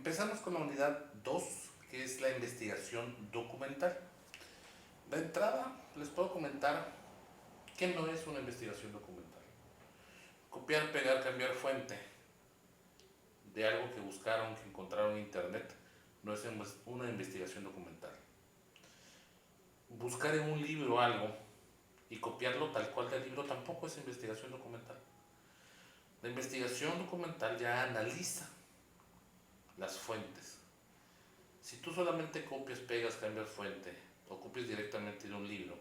Empezamos con la unidad 2, que es la investigación documental. De entrada, les puedo comentar qué no es una investigación documental. Copiar, pegar, cambiar fuente de algo que buscaron, que encontraron en internet, no es una investigación documental. Buscar en un libro algo y copiarlo tal cual del libro tampoco es investigación documental. La investigación documental ya analiza las fuentes. Si tú solamente copias, pegas, cambias fuente o copias directamente de un libro,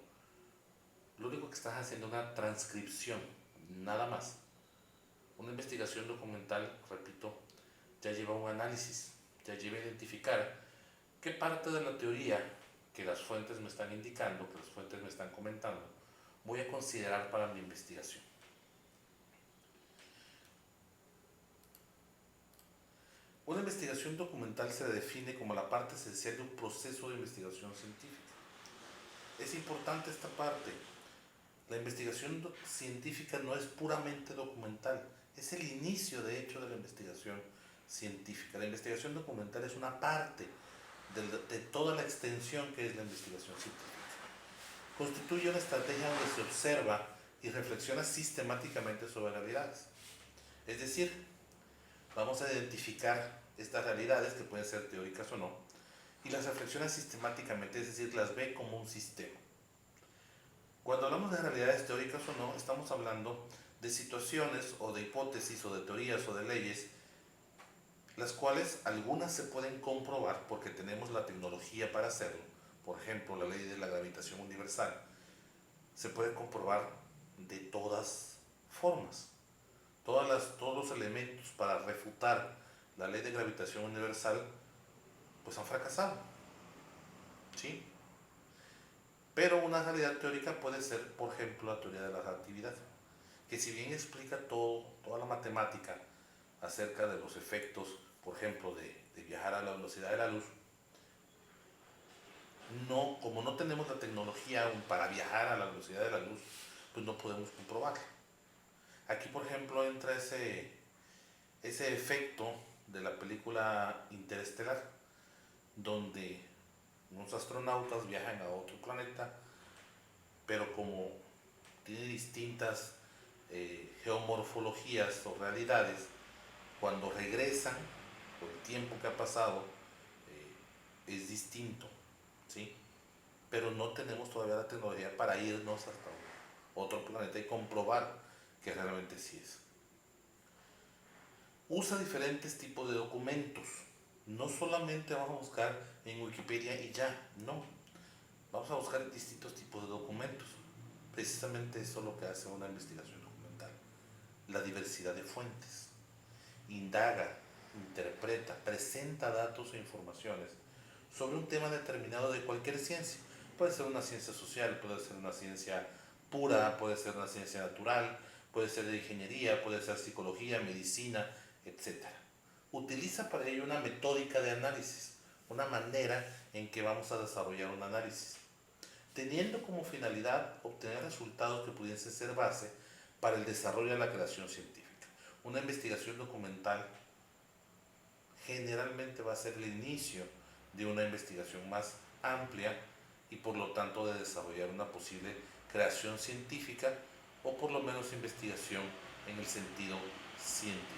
lo único que estás haciendo es una transcripción, nada más. Una investigación documental, repito, ya lleva un análisis, ya lleva a identificar qué parte de la teoría que las fuentes me están indicando, que las fuentes me están comentando, voy a considerar para mi investigación. Una investigación documental se define como la parte esencial de un proceso de investigación científica. Es importante esta parte. La investigación científica no es puramente documental, es el inicio de hecho de la investigación científica. La investigación documental es una parte de toda la extensión que es la investigación científica. Constituye una estrategia donde se observa y reflexiona sistemáticamente sobre realidades. Es decir, vamos a identificar estas realidades, que pueden ser teóricas o no, y las reflexiona sistemáticamente, es decir, las ve como un sistema. Cuando hablamos de realidades teóricas o no, estamos hablando de situaciones o de hipótesis o de teorías o de leyes, las cuales algunas se pueden comprobar porque tenemos la tecnología para hacerlo. Por ejemplo, la ley de la gravitación universal se puede comprobar de todas formas. Todos los elementos para refutar la ley de gravitación universal pues han fracasado, ¿sí? Pero una realidad teórica puede ser, por ejemplo, la teoría de la relatividad, que si bien explica toda la matemática acerca de los efectos, por ejemplo, de viajar a la velocidad de la luz, como no tenemos la tecnología aún para viajar a la velocidad de la luz, pues no podemos comprobarla. Aquí, por ejemplo, entra ese efecto de la película Interestelar, donde unos astronautas viajan a otro planeta, pero como tiene distintas geomorfologías o realidades, cuando regresan, por el tiempo que ha pasado, es distinto, ¿sí? Pero no tenemos todavía la tecnología para irnos hasta otro planeta y comprobar que realmente sí es. Usa diferentes tipos de documentos. No solamente vamos a buscar en Wikipedia y ya, no. Vamos a buscar distintos tipos de documentos. Precisamente eso es lo que hace una investigación documental. La diversidad de fuentes. Indaga, interpreta, presenta datos e informaciones sobre un tema determinado de cualquier ciencia. Puede ser una ciencia social, puede ser una ciencia pura, puede ser una ciencia natural, puede ser de ingeniería, puede ser psicología, medicina, etc. Utiliza para ello una metódica de análisis, una manera en que vamos a desarrollar un análisis, teniendo como finalidad obtener resultados que pudiesen ser base para el desarrollo de la creación científica. Una investigación documental generalmente va a ser el inicio de una investigación más amplia y por lo tanto de desarrollar una posible creación científica o por lo menos investigación en el sentido científico.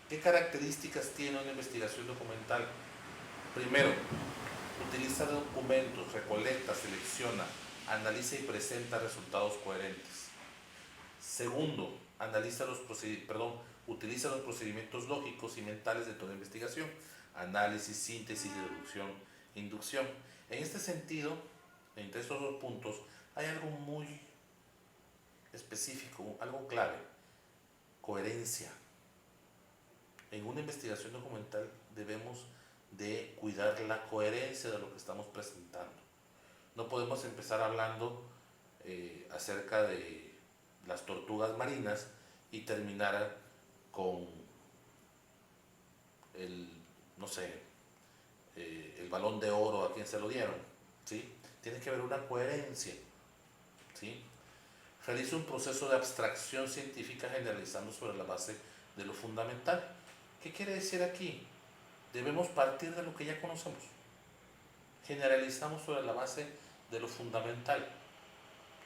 ¿Qué características tiene una investigación documental? Primero, utiliza documentos, recolecta, selecciona, analiza y presenta resultados coherentes. Segundo, utiliza los procedimientos lógicos y mentales de toda investigación: análisis, síntesis, deducción, inducción. En este sentido, entre estos dos puntos, hay algo muy específico, algo clave: coherencia. En una investigación documental debemos de cuidar la coherencia de lo que estamos presentando. No podemos empezar hablando acerca de las tortugas marinas y terminar con no sé, el balón de oro a quien se lo dieron, ¿sí? Tiene que haber una coherencia, ¿sí? Realiza un proceso de abstracción científica generalizando sobre la base de lo fundamental. ¿Qué quiere decir aquí? Debemos partir de lo que ya conocemos. Generalizamos sobre la base de lo fundamental.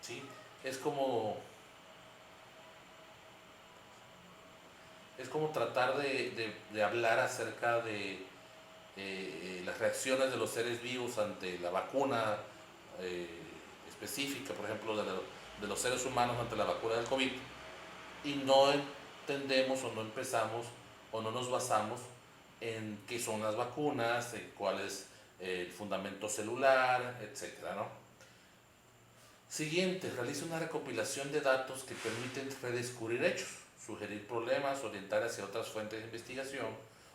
¿Sí? Es como tratar de hablar acerca de las reacciones de los seres vivos ante la vacuna eh, específica, por ejemplo, de los seres humanos ante la vacuna del COVID, y no entendemos o no empezamos o no nos basamos en qué son las vacunas, en cuál es el fundamento celular, etcétera, ¿no? Siguiente, realiza una recopilación de datos que permiten redescubrir hechos, sugerir problemas, orientar hacia otras fuentes de investigación,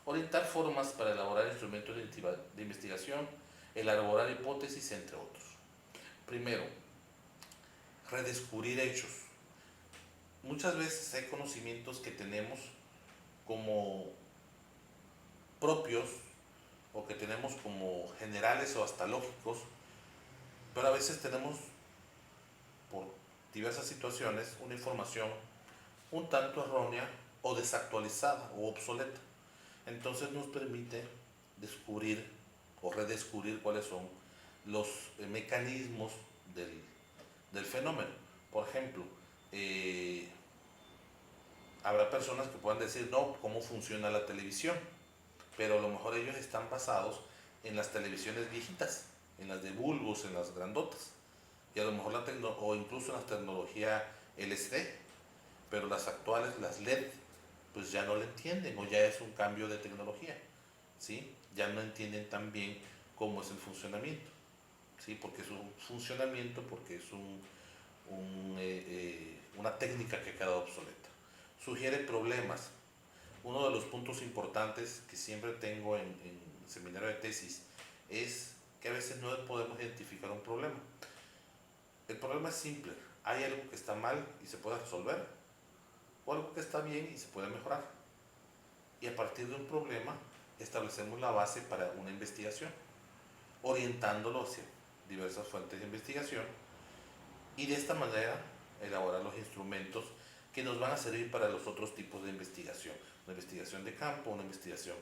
orientar formas para elaborar instrumentos de investigación, elaborar hipótesis, entre otros. Primero, redescubrir hechos. Muchas veces hay conocimientos que tenemos como propios o que tenemos como generales o hasta lógicos, pero a veces tenemos por diversas situaciones una información un tanto errónea o desactualizada o obsoleta. Entonces nos permite descubrir o redescubrir cuáles son los mecanismos del fenómeno. Por ejemplo, habrá personas que puedan decir, no, ¿cómo funciona la televisión? Pero a lo mejor ellos están basados en las televisiones viejitas, en las de bulbos, en las grandotas, y a lo mejor o incluso en la tecnología LCD, pero las actuales, las LED, pues ya no le entienden o ya es un cambio de tecnología, ¿sí? Ya no entienden tan bien cómo es el funcionamiento, ¿sí? Porque es un funcionamiento, porque es una técnica que ha quedado obsoleta. Sugiere problemas. Uno de los puntos importantes que siempre tengo en seminario de tesis es que a veces no podemos identificar un problema. El problema es simple. Hay algo que está mal y se puede resolver, o algo que está bien y se puede mejorar. Y a partir de un problema establecemos la base para una investigación, orientándolo hacia diversas fuentes de investigación, y de esta manera elaborar los instrumentos que nos van a servir para los otros tipos de investigación, una investigación de campo, una investigación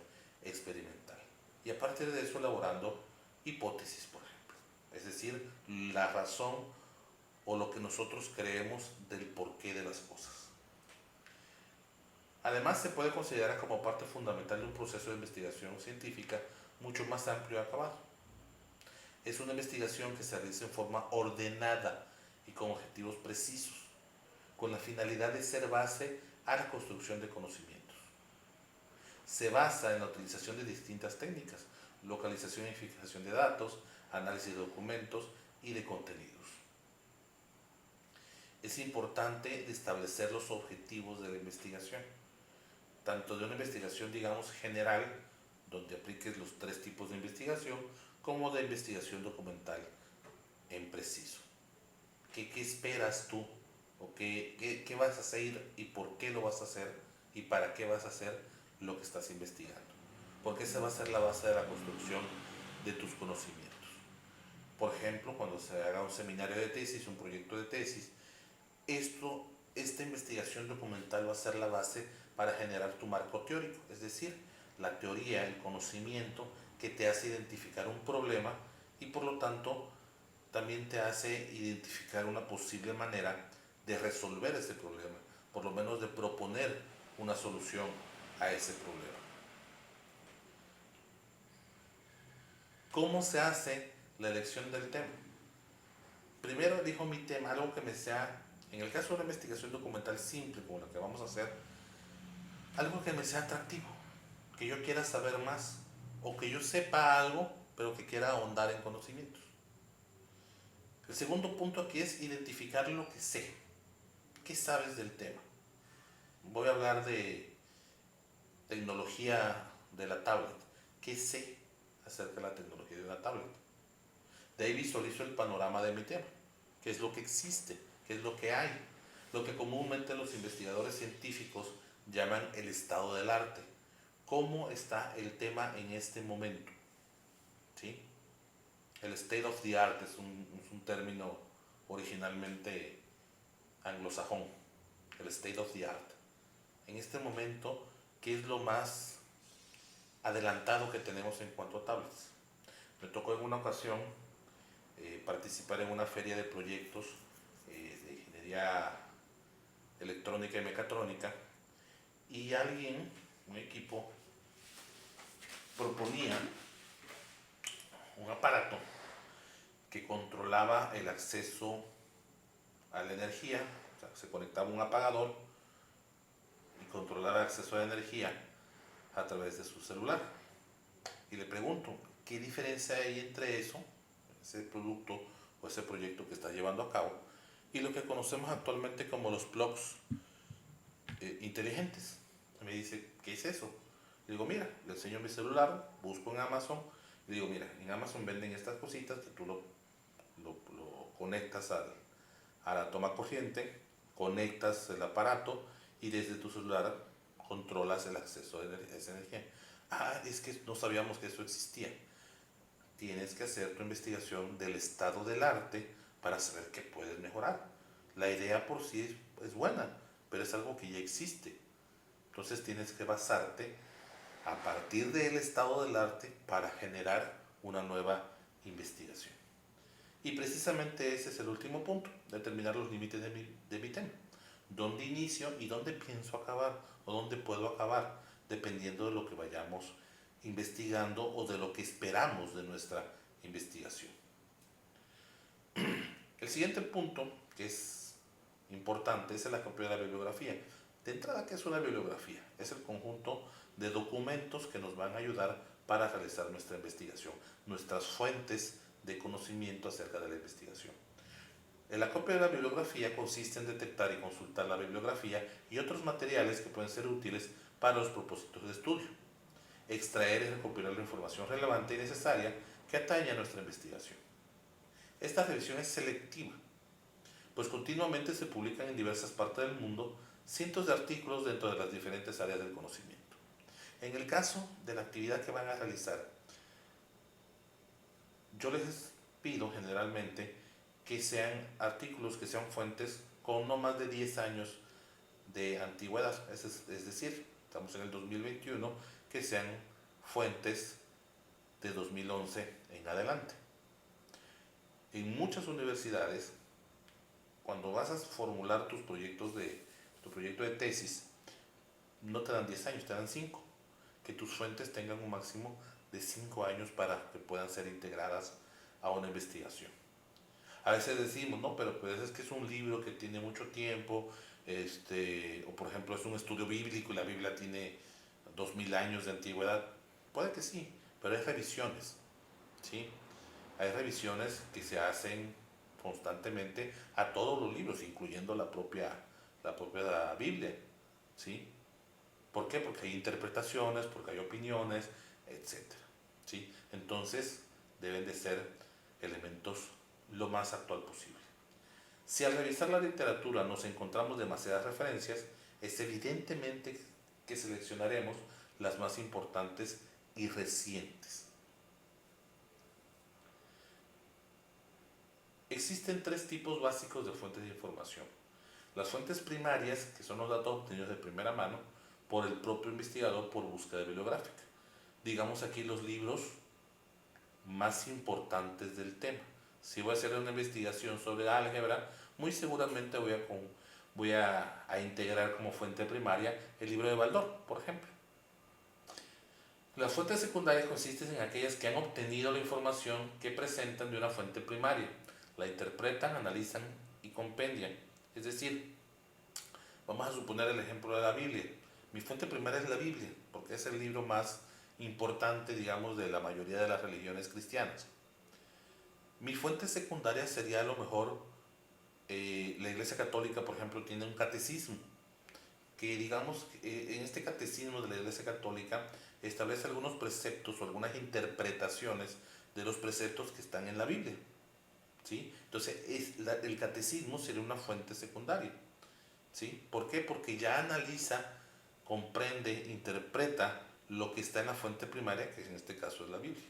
experimental. Y a partir de eso elaborando hipótesis, por ejemplo, es decir, la razón o lo que nosotros creemos del porqué de las cosas. Además, se puede considerar como parte fundamental de un proceso de investigación científica mucho más amplio y acabado. Es una investigación que se realiza en forma ordenada y con objetivos precisos, con la finalidad de ser base a la construcción de conocimientos. Se basa en la utilización de distintas técnicas, localización y fijación de datos, análisis de documentos y de contenidos. Es importante establecer los objetivos de la investigación, tanto de una investigación, digamos, general, donde apliques los 3 tipos de investigación, como de investigación documental en preciso. ¿Qué esperas tú? ¿O qué vas a hacer y por qué lo vas a hacer? ¿Y para qué vas a hacer lo que estás investigando? Porque esa va a ser la base de la construcción de tus conocimientos. Por ejemplo, cuando se haga un seminario de tesis, un proyecto de tesis, esta investigación documental va a ser la base para generar tu marco teórico, es decir, la teoría, el conocimiento que te hace identificar un problema y por lo tanto también te hace identificar una posible manera de resolver ese problema, por lo menos de proponer una solución a ese problema. ¿Cómo se hace la elección del tema? Primero elijo mi tema, algo que me sea, en el caso de una investigación documental simple como la que vamos a hacer, algo que me sea atractivo, que yo quiera saber más, o que yo sepa algo, pero que quiera ahondar en conocimientos. El segundo punto aquí es identificar lo que sé. ¿Qué sabes del tema? Voy a hablar de tecnología de la tablet. ¿Qué sé acerca de la tecnología de la tablet? De ahí visualizo el panorama de mi tema. ¿Qué es lo que existe? ¿Qué es lo que hay? Lo que comúnmente los investigadores científicos llaman el estado del arte. ¿Cómo está el tema en este momento? ¿Sí? El state of the art es un término originalmente anglosajón. El state of the art. En este momento, qué es lo más adelantado que tenemos en cuanto a tablets. Me tocó en una ocasión participar en una feria de proyectos de ingeniería electrónica y mecatrónica, y un equipo, proponía un aparato que controlaba el acceso a la energía. O sea, se conectaba un apagador y controlaba el acceso a la energía a través de su celular. Y le pregunto, ¿qué diferencia hay entre eso, ese producto o ese proyecto que está llevando a cabo, y lo que conocemos actualmente como los plugs inteligentes? Me dice, ¿qué es eso? Le digo, mira, le enseño mi celular, busco en Amazon, y digo, mira, en Amazon venden estas cositas que tú lo conectas a la toma corriente, conectas el aparato y desde tu celular controlas el acceso a esa energía. Ah, es que no sabíamos que eso existía. Tienes que hacer tu investigación del estado del arte para saber qué puedes mejorar. La idea por sí es buena, pero es algo que ya existe. Entonces tienes que basarte a partir del estado del arte para generar una nueva investigación. Y precisamente ese es el último punto, determinar los límites de mi tema. ¿Dónde inicio y dónde pienso acabar o dónde puedo acabar? Dependiendo de lo que vayamos investigando o de lo que esperamos de nuestra investigación. El siguiente punto, que es importante, es el acopio de la bibliografía. De entrada, ¿qué es una bibliografía? Es el conjunto de documentos que nos van a ayudar para realizar nuestra investigación, nuestras fuentes de conocimiento acerca de la investigación. El acopio de la bibliografía consiste en detectar y consultar la bibliografía y otros materiales que pueden ser útiles para los propósitos de estudio, extraer y recopilar la información relevante y necesaria que atañe a nuestra investigación. Esta revisión es selectiva, pues continuamente se publican en diversas partes del mundo cientos de artículos dentro de las diferentes áreas del conocimiento. En el caso de la actividad que van a realizar, yo les pido generalmente que sean artículos, que sean fuentes con no más de 10 años de antigüedad, es decir, estamos en el 2021, que sean fuentes de 2011 en adelante. En muchas universidades, cuando vas a formular tu proyecto de tesis, no te dan 10 años, te dan 5. Que tus fuentes tengan un máximo de 5 años para que puedan ser integradas a una investigación. A veces decimos, no, pero pues es que es un libro que tiene mucho tiempo, o por ejemplo es un estudio bíblico y la Biblia tiene 2000 años de antigüedad. Puede que sí, pero hay revisiones, ¿sí? Hay revisiones que se hacen constantemente a todos los libros, incluyendo la propia Biblia, ¿sí? ¿Por qué? Porque hay interpretaciones, porque hay opiniones, etc. ¿Sí? Entonces deben de ser elementos lo más actual posible. Si al revisar la literatura nos encontramos demasiadas referencias, es evidentemente que seleccionaremos las más importantes y recientes. Existen 3 tipos básicos de fuentes de información. Las fuentes primarias, que son los datos obtenidos de primera mano por el propio investigador por búsqueda bibliográfica. Digamos aquí los libros más importantes del tema. Si voy a hacer una investigación sobre álgebra, muy seguramente voy a integrar como fuente primaria el libro de Baldor, por ejemplo. Las fuentes secundarias consisten en aquellas que han obtenido la información que presentan de una fuente primaria, la interpretan, analizan y compendian. Es decir, vamos a suponer el ejemplo de la Biblia. Mi fuente primaria es la Biblia, porque es el libro más importante, digamos, de la mayoría de las religiones cristianas. Mi fuente secundaria sería a lo mejor la Iglesia Católica, por ejemplo, tiene un catecismo, que digamos, en este catecismo de la Iglesia Católica establece algunos preceptos o algunas interpretaciones de los preceptos que están en la Biblia, ¿sí? Entonces, el catecismo sería una fuente secundaria, ¿sí? ¿Por qué? Porque ya analiza, comprende, interpreta lo que está en la fuente primaria, que en este caso es la Biblia.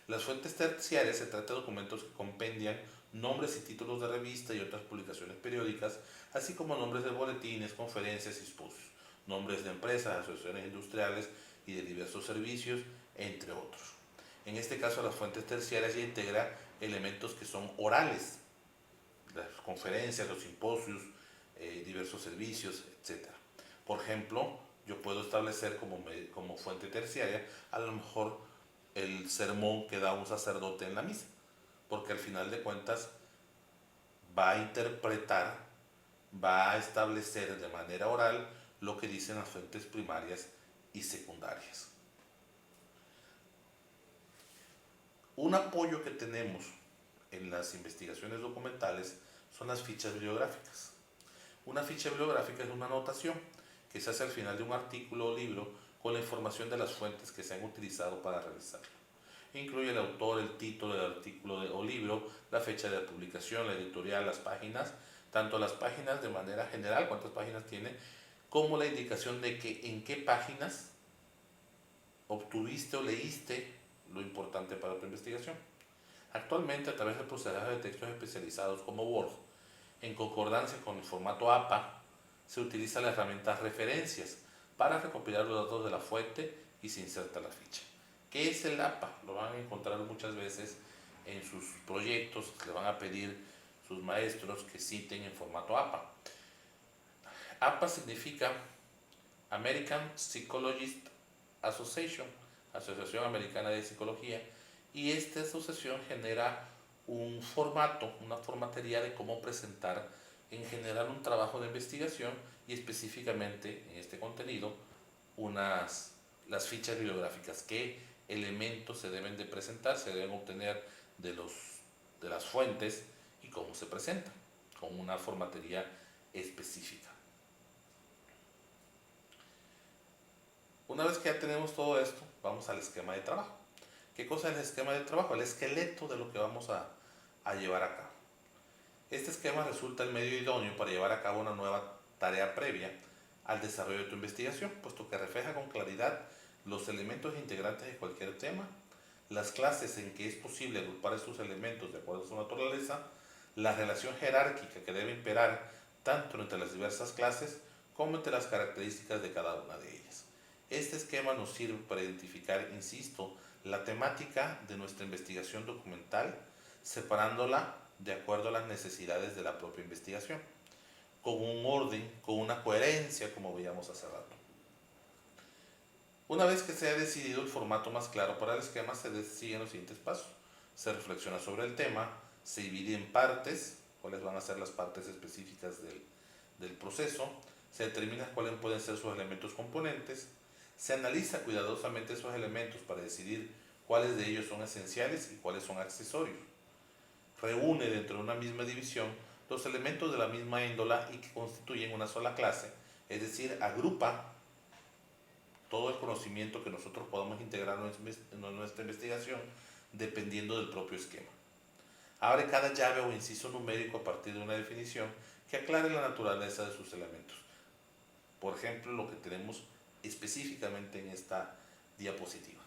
Las fuentes terciarias se trata de documentos que compendian nombres y títulos de revista y otras publicaciones periódicas, así como nombres de boletines, conferencias y simposios. nombres de empresas, asociaciones industriales y de diversos servicios, entre otros. En este caso, las fuentes terciarias ya integra elementos que son orales, las conferencias, los simposios, diversos servicios, etc. Por ejemplo, yo puedo establecer como fuente terciaria a lo mejor el sermón que da un sacerdote en la misa, porque al final de cuentas va a interpretar, va a establecer de manera oral lo que dicen las fuentes primarias y secundarias. Un apoyo que tenemos en las investigaciones documentales son las fichas bibliográficas. Una ficha bibliográfica es una anotación que se hace al final de un artículo o libro con la información de las fuentes que se han utilizado para realizarlo. Incluye el autor, el título del artículo o libro, la fecha de la publicación, la editorial, las páginas, tanto las páginas de manera general, cuántas páginas tiene, como la indicación de que en qué páginas obtuviste o leíste lo importante para tu investigación. Actualmente, a través de procesos de textos especializados como Word, en concordancia con el formato APA, se utiliza la herramienta referencias para recopilar los datos de la fuente y se inserta la ficha. ¿Qué es el APA? Lo van a encontrar muchas veces en sus proyectos, le van a pedir sus maestros que citen en formato APA. APA significa American Psychologist Association, Asociación Americana de Psicología, y esta asociación genera un formato, una formatería de cómo presentar en general un trabajo de investigación y específicamente en este contenido las fichas bibliográficas, qué elementos se deben de presentar, se deben obtener de las fuentes y cómo se presentan, con una formatería específica. Una vez que ya tenemos todo esto, vamos al esquema de trabajo. ¿Qué cosa es el esquema de trabajo? El esqueleto de lo que vamos a llevar a cabo. Este esquema resulta el medio idóneo para llevar a cabo una nueva tarea previa al desarrollo de tu investigación, puesto que refleja con claridad los elementos integrantes de cualquier tema, las clases en que es posible agrupar estos elementos de acuerdo a su naturaleza, la relación jerárquica que debe imperar tanto entre las diversas clases como entre las características de cada una de ellas. Este esquema nos sirve para identificar, insisto, la temática de nuestra investigación documental, separándola de acuerdo a las necesidades de la propia investigación, con un orden, con una coherencia, como veíamos hace rato. Una vez que se ha decidido el formato más claro para el esquema, se siguen los siguientes pasos. Se reflexiona sobre el tema, se divide en partes, cuáles van a ser las partes específicas del proceso, se determina cuáles pueden ser sus elementos componentes, se analiza cuidadosamente esos elementos para decidir cuáles de ellos son esenciales y cuáles son accesorios. Reúne dentro de una misma división los elementos de la misma índola y que constituyen una sola clase, es decir, agrupa todo el conocimiento que nosotros podamos integrar en nuestra investigación dependiendo del propio esquema. Abre cada llave o inciso numérico a partir de una definición que aclare la naturaleza de sus elementos. Por ejemplo, lo que tenemos específicamente en esta diapositiva.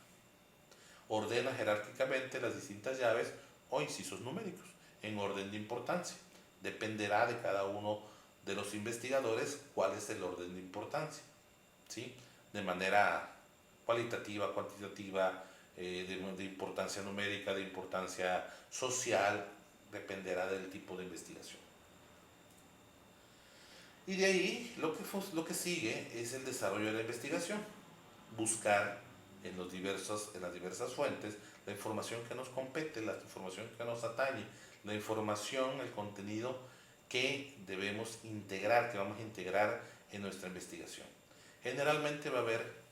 Ordena jerárquicamente las distintas llaves o incisos numéricos en orden de importancia. Dependerá de cada uno de los investigadores cuál es el orden de importancia, ¿sí? De manera cualitativa, cuantitativa, de importancia numérica, de importancia social, dependerá del tipo de investigación. Y de ahí lo que sigue es el desarrollo de la investigación. Buscar en las diversas fuentes la información que nos compete, la información que nos atañe, la información, el contenido que debemos integrar, que vamos a integrar en nuestra investigación. Generalmente va a haber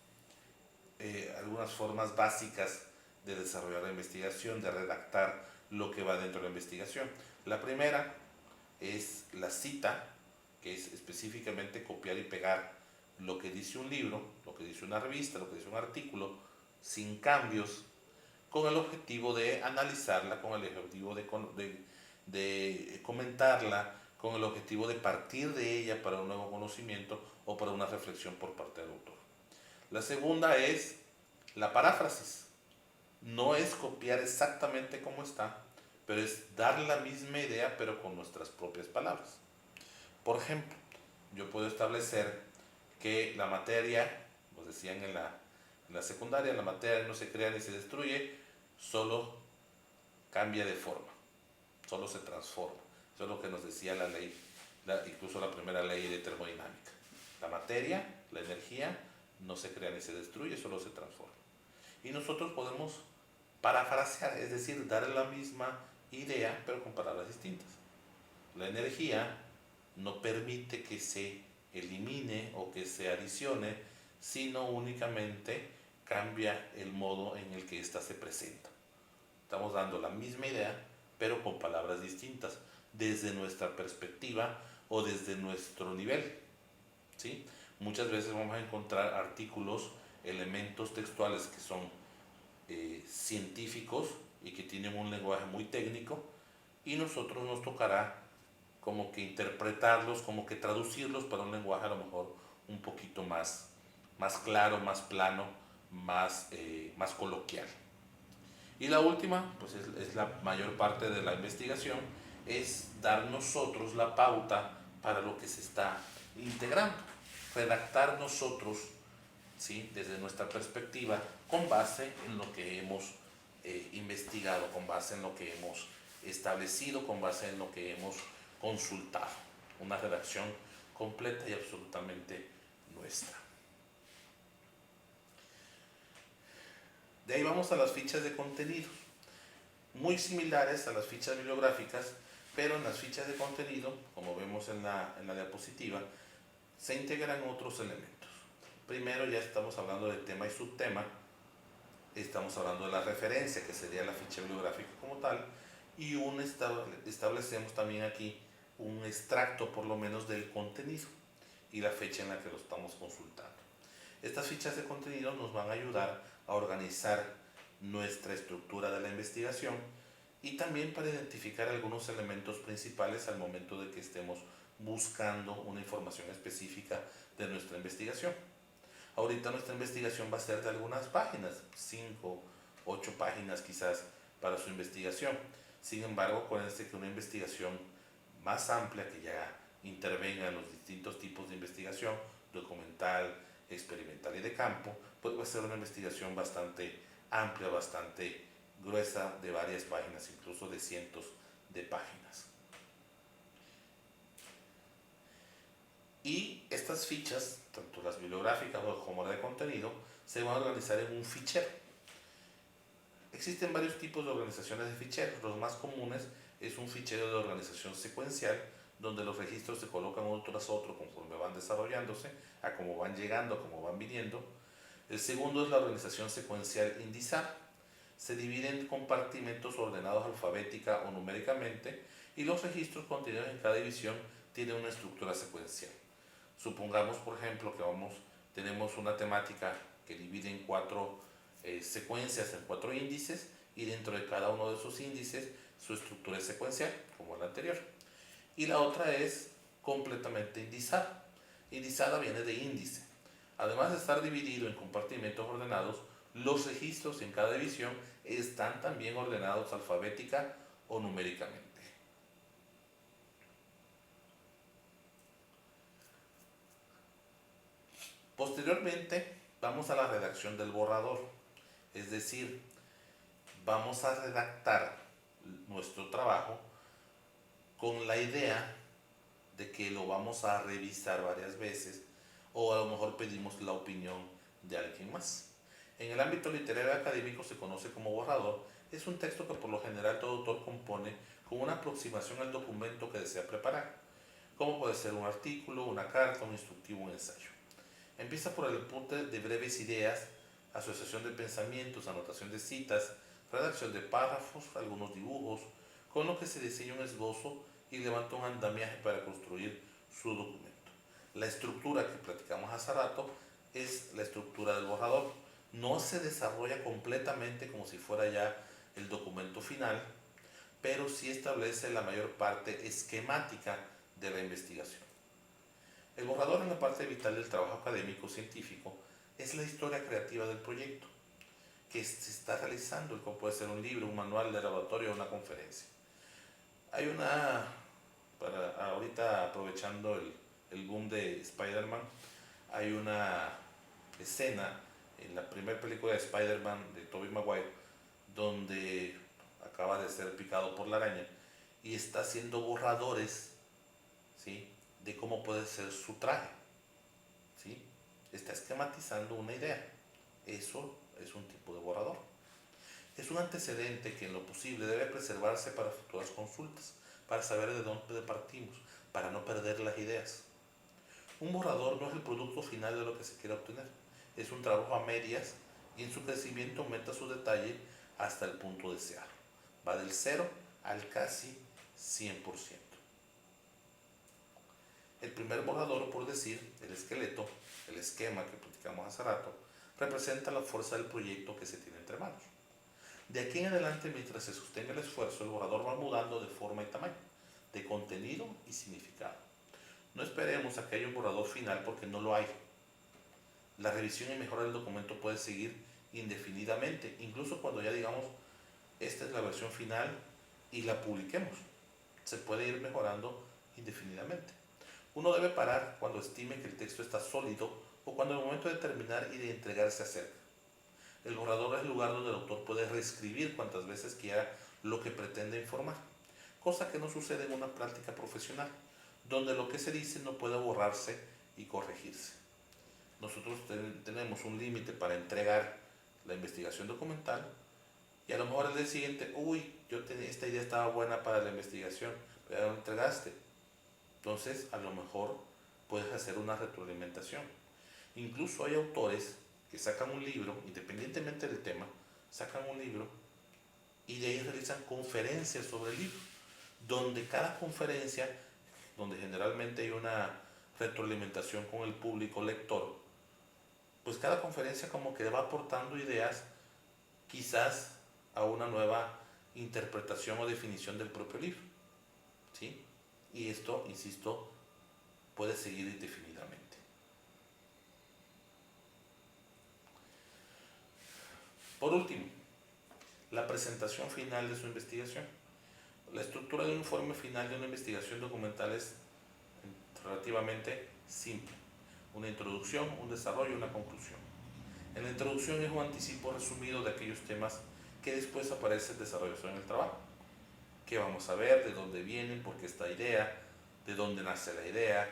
algunas formas básicas de desarrollar la investigación, de redactar lo que va dentro de la investigación. La primera es la cita, que es específicamente copiar y pegar lo que dice un libro, lo que dice una revista, lo que dice un artículo, sin cambios, con el objetivo de analizarla, con el objetivo de comentarla, con el objetivo de partir de ella para un nuevo conocimiento o para una reflexión por parte del autor. La segunda es la paráfrasis. No es copiar exactamente como está, pero es dar la misma idea pero con nuestras propias palabras. Por ejemplo, yo puedo establecer que la materia, nos decían en la secundaria, la materia no se crea ni se destruye, solo cambia de forma, solo se transforma. Eso es lo que nos decía la ley, incluso la primera ley de termodinámica. La materia, la energía, no se crea ni se destruye, solo se transforma. Y nosotros podemos parafrasear, es decir, dar la misma idea, pero con palabras distintas. La energía no permite que se elimine o que se adicione, sino únicamente cambia el modo en el que ésta se presenta. Estamos dando la misma idea, pero con palabras distintas, desde nuestra perspectiva o desde nuestro nivel, ¿sí? Muchas veces vamos a encontrar artículos, elementos textuales que son científicos y que tienen un lenguaje muy técnico, y nosotros nos tocará como que interpretarlos, como que traducirlos para un lenguaje a lo mejor un poquito más claro, más plano, más coloquial. Y la última, pues es la mayor parte de la investigación, es dar nosotros la pauta para lo que se está integrando, redactar nosotros, ¿sí?, desde nuestra perspectiva, con base en lo que hemos investigado, con base en lo que hemos establecido, con base en lo que hemos consultado. Una redacción completa y absolutamente nuestra. De ahí vamos a las fichas de contenido, muy similares a las fichas bibliográficas, pero en las fichas de contenido, como vemos en la diapositiva, se integran otros elementos. Primero ya estamos hablando de tema y subtema, estamos hablando de la referencia, que sería la ficha bibliográfica como tal, y establecemos también aquí un extracto por lo menos del contenido y la fecha en la que lo estamos consultando. Estas fichas de contenido nos van a ayudar a organizar nuestra estructura de la investigación y también para identificar algunos elementos principales al momento de que estemos buscando una información específica de nuestra investigación. Ahorita nuestra investigación va a ser de algunas páginas, 5, 8 páginas quizás para su investigación. Sin embargo, acuérdense que una investigación más amplia, que ya intervenga en los distintos tipos de investigación, documental, experimental y de campo, pues va a ser una investigación bastante amplia, bastante gruesa, de varias páginas, incluso de cientos de páginas. Y estas fichas, tanto las bibliográficas como la de contenido, se van a organizar en un fichero. Existen varios tipos de organizaciones de ficheros. Los más comunes es un fichero de organización secuencial, donde los registros se colocan uno tras otro conforme van desarrollándose, a cómo van llegando, a cómo van viniendo. El segundo es la organización secuencial indizada. Se divide en compartimentos ordenados alfabética o numéricamente, y los registros contenidos en cada división tienen una estructura secuencial. Supongamos, por ejemplo, que tenemos una temática que divide en 4 secuencias, en 4 índices, y dentro de cada uno de esos índices su estructura es secuencial, como la anterior. Y la otra es completamente indizada. Indizada viene de índice. Además de estar dividido en compartimentos ordenados, los registros en cada división están también ordenados alfabética o numéricamente. Posteriormente vamos a la redacción del borrador, es decir, vamos a redactar nuestro trabajo con la idea de que lo vamos a revisar varias veces, o a lo mejor pedimos la opinión de alguien más. En el ámbito literario académico se conoce como borrador. Es un texto que por lo general todo autor compone con una aproximación al documento que desea preparar, como puede ser un artículo, una carta, un instructivo, un ensayo. Empieza por el apunte de breves ideas, asociación de pensamientos, anotación de citas, redacción de párrafos, algunos dibujos, con lo que se diseña un esbozo y levanta un andamiaje para construir su documento. La estructura que platicamos hace rato es la estructura del borrador. No se desarrolla completamente como si fuera ya el documento final, pero sí establece la mayor parte esquemática de la investigación. El borrador, en la parte vital del trabajo académico científico, es la historia creativa del proyecto que se está realizando, como puede ser un libro, un manual de laboratorio o una conferencia. Hay ahorita aprovechando el boom de Spider-Man, hay una escena en la primera película de Spider-Man de Tobey Maguire donde acaba de ser picado por la araña y está haciendo borradores, ¿sí?, de cómo puede ser su traje, ¿sí? Está esquematizando una idea. Eso es un tipo de borrador. Es un antecedente que en lo posible debe preservarse para futuras consultas, para saber de dónde partimos, para no perder las ideas. Un borrador no es el producto final de lo que se quiere obtener, es un trabajo a medias y en su crecimiento aumenta su detalle hasta el punto deseado. Va del 0 al casi 100%. El primer borrador, por decir, el esqueleto, el esquema que platicamos hace rato, representa la fuerza del proyecto que se tiene entre manos. De aquí en adelante, mientras se sostenga el esfuerzo, el borrador va mudando de forma y tamaño, de contenido y significado. No esperemos a que haya un borrador final porque no lo hay. La revisión y mejora del documento puede seguir indefinidamente, incluso cuando ya digamos, esta es la versión final y la publiquemos. Se puede ir mejorando indefinidamente. Uno debe parar cuando estime que el texto está sólido o cuando el momento de terminar y de entregar se acerca. El borrador es el lugar donde el autor puede reescribir cuantas veces quiera lo que pretende informar, cosa que no sucede en una práctica profesional, donde lo que se dice no puede borrarse y corregirse. Nosotros tenemos un límite para entregar la investigación documental y a lo mejor al día siguiente, esta idea estaba buena para la investigación, pero ya no la entregaste. Entonces, a lo mejor puedes hacer una retroalimentación. Incluso hay autores que sacan un libro, independientemente del tema, sacan un libro y de ahí realizan conferencias sobre el libro, donde cada conferencia, donde generalmente hay una retroalimentación con el público lector, pues cada conferencia como que va aportando ideas quizás a una nueva interpretación o definición del propio libro, ¿sí? Y esto, insisto, puede seguir indefinidamente. Por último, la presentación final de su investigación. La estructura de un informe final de una investigación documental es relativamente simple. Una introducción, un desarrollo y una conclusión. En la introducción es un anticipo resumido de aquellos temas que después aparecen desarrollados en el trabajo. ¿Qué vamos a ver? ¿De dónde vienen? ¿Por qué esta idea? ¿De dónde nace la idea?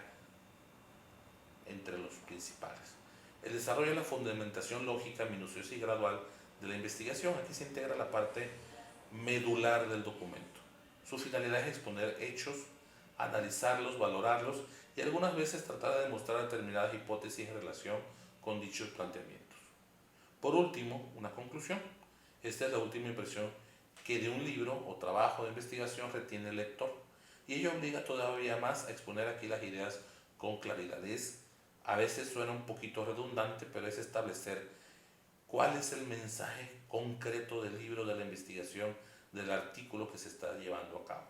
Entre los principales. El desarrollo de la fundamentación lógica, minuciosa y gradual de la investigación. Aquí se integra la parte medular del documento. Su finalidad es exponer hechos, analizarlos, valorarlos y algunas veces tratar de demostrar determinadas hipótesis en relación con dichos planteamientos. Por último, una conclusión. Esta es la última impresión que de un libro o trabajo de investigación retiene el lector y ello obliga todavía más a exponer aquí las ideas con claridad. A veces suena un poquito redundante, pero es establecer cuál es el mensaje concreto del libro, de la investigación, del artículo que se está llevando a cabo.